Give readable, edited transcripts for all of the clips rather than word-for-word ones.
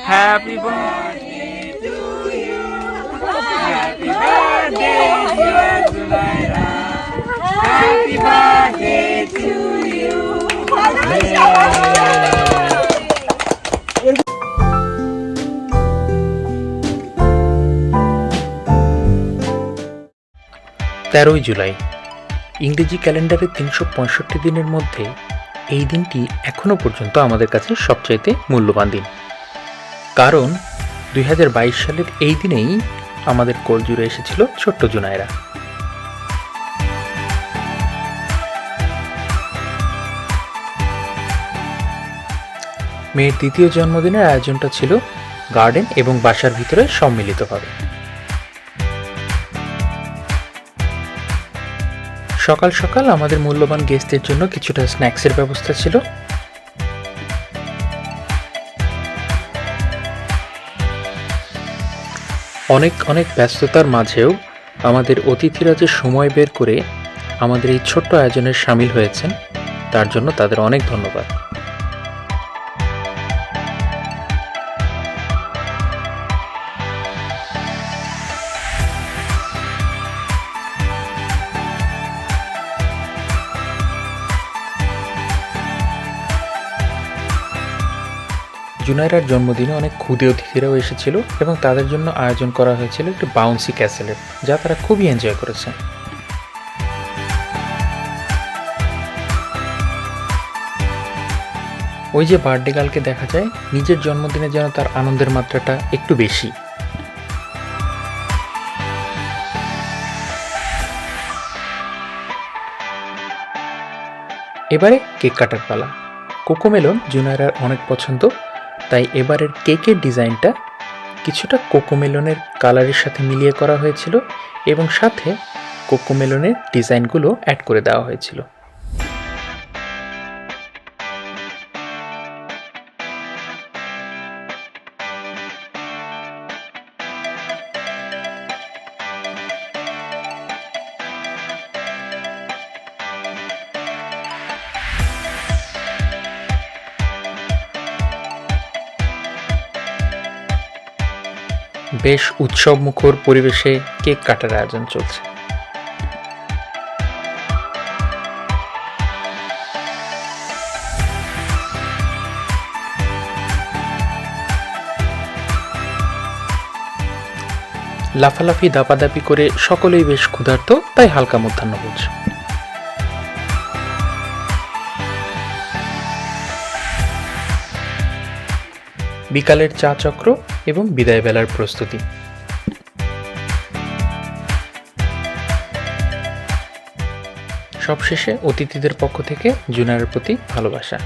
Happy birthday to you. Happy birthday, dear Zunaira. Happy birthday to you. 13ই July ইংরেজি ক্যালেন্ডারের 365 দিনের মধ্যে এই দিনটি এখনও পর্যন্ত আমাদের কাছে সবচাইতে মূল্যবান দিন। কারণ 2022 সালের এই দিনেই আমাদের কোল জুড়ে এসেছিল ছোট্ট জুনায়রা। মেয়ের দ্বিতীয় জন্মদিনের আয়োজনটা ছিল গার্ডেন এবং বাসার ভিতরে সম্মিলিতভাবে। সকাল সকাল আমাদের মূল্যবান গেস্টদের জন্য কিছুটা স্ন্যাক্সের ব্যবস্থা ছিল। অনেক অনেক ব্যস্ততার মাঝেও আমাদের অতিথিরা যে সময় বের করে আমাদের এই ছোট্ট আয়োজনে সামিল হয়েছেন, তার জন্য তাদের অনেক ধন্যবাদ। জুনায়রার জন্মদিনে অনেক ক্ষুদে অতিথিরাও এসেছিল এবং তাদের জন্য আয়োজন করা হয়েছিল একটি বাউন্সি ক্যাসেলের, যা তারা খুবই এনজয় করেছে। ওই যে বার্থডে গার্লকে দেখা যায়, নিজের জন্মদিনে যেন তার আনন্দের মাত্রাটা একটু বেশি। এবারে কেক কাটার পালা। কোকোমেলন জুনায়রার অনেক পছন্দ, তাই এবারের কেকের ডিজাইনটা কিছুটা কোকোমেলনের কালারের সাথে মিলিয়ে করা হয়েছিল এবং সাথে কোকোমেলনের ডিজাইনগুলো অ্যাড করে দেওয়া হয়েছিল। বেশ উৎসব মুখর পরিবেশে কেক কাটার আয়োজন চলছে। লাফালাফি দাপাদাপি করে সকলেই বেশ ক্ষুধার্ত, তাই হালকা মধ্যাহ্নভোজ। বিকালের চা চক্র এবং বিদায় বেলার প্রস্তুতি। সবশেষে অতিথিদের পক্ষ থেকে জুনায়রার প্রতি ভালোবাসা।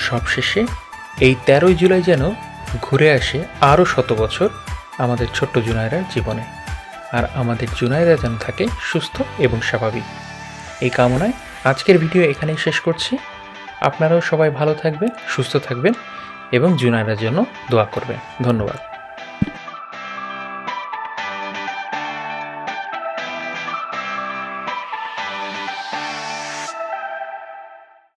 সবশেষে এই 13ই জুলাই যেন ঘুরে আসে আরও 100 বছর আমাদের ছোট্ট জুনায়রার জীবনে, আর আমাদের জুনায়রা যেন থাকে সুস্থ এবং স্বাভাবিক। এই কামনায় আজকের ভিডিও এখানেই শেষ করছি। আপনারাও সবাই ভালো থাকবেন, সুস্থ থাকবেন এবং জুনায়রার জন্য দোয়া করবেন। ধন্যবাদ।